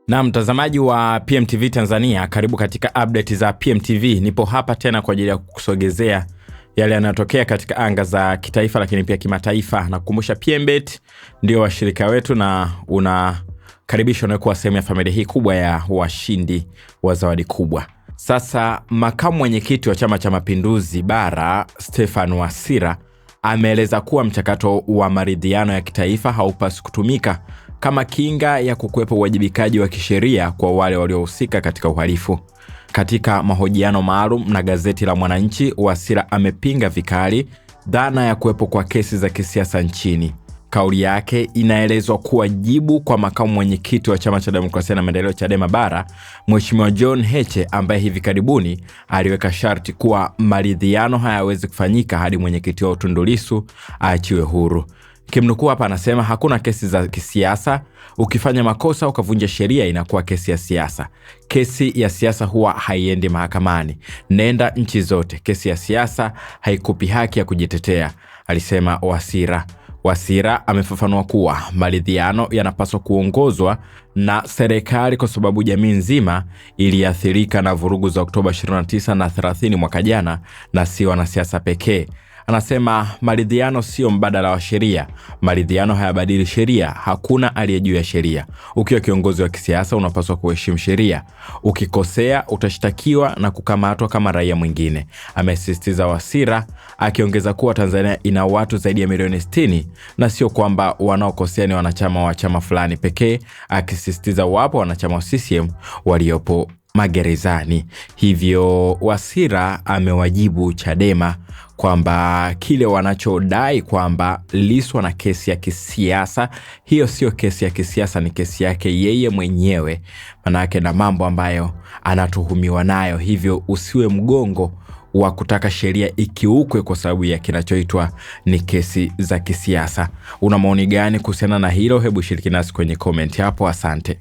Na mtazamaji wa PMTV Tanzania, karibu katika update za PMTV. Nipo hapa tena kwa ajili ya kukusogezea yale yanayotokea katika anga za kitaifa lakini pia kimataifa. Na kukumbusha PMBet ndio washirika wetu na unakaribishwa na kuwa sehemu ya familia hii kubwa ya washindi wa zawadi kubwa. Sasa makamu mwenyekiti wa Chama cha Mapinduzi Bara Stephen Wasira ameeleza kuwa mchakato wa maridhiano ya kitaifa haupaswi kutumika kama kinga ya kukwepa uwajibikaji wa kisheria kwa wale waliohusika katika uhalifu. Katika mahojiano maalum na gazeti la Mwananchi, Wasira amepinga vikali dhana ya kuwepo kwa kesi za kisiasa nchini. Kauli yake inaelezwa kuwa jibu kwa makamu mwenyekiti wa Chama cha Demokrasia na Maendeleo Chadema Bara, Mheshimiwa John Heche, ambaye hivi karibuni aliweka sharti kuwa maridhiano hayawezi kufanyika hadi mwenyekiti wa Tundu Lissu aachiwe huru. Kimnukuu hapa anasema hakuna kesi za kisiasa, ukifanya makosa ukavunja sheria inakuwa kesi ya siasa. Kesi ya siasa huwa haiendi mahakamani. Nenda nchi zote, kesi ya siasa haikupi haki ya kujitetea, alisema Wasira. Wasira amefafanua kuwa maridhiano yanapaswa kuongozwa na serikali kwa sababu jamii nzima iliathirika na vurugu za Oktoba 29 na 30 mwaka jana na si wanasiasa pekee. Anasema maridhiano sio mbadala wa sheria. Maridhiano hayabadili sheria. Hakuna aliye juu ya sheria. Ukiwa kiongozi wa kisiasa unapaswa kuheshimu sheria. Ukikosea utashtakiwa na kukamatwa kama raia mwingine, amesisitiza Wasira, akiongeza kuwa Tanzania ina watu zaidi ya milioni 60 na sio kwamba wanaokosea ni wanachama wa chama fulani pekee, akisisitiza wapo wanachama wa CCM waliopo magerezani. Hivyo Wasira amewajibu Chadema kwamba kile wanachodai kwamba Lissu na kesi ya kisiasa, hiyo sio kesi ya kisiasa, ni kesi yake yeye mwenyewe, manake na mambo ambayo anatuhumiwa nayo. Hivyo usiwe mgongo wa kutaka sheria ikiukwe kwa sababu ya kinachoitwa ni kesi za kisiasa. Una maoni gani kuhusiana na hilo? Hebu shiriki nasi kwenye comment hapo. Asante.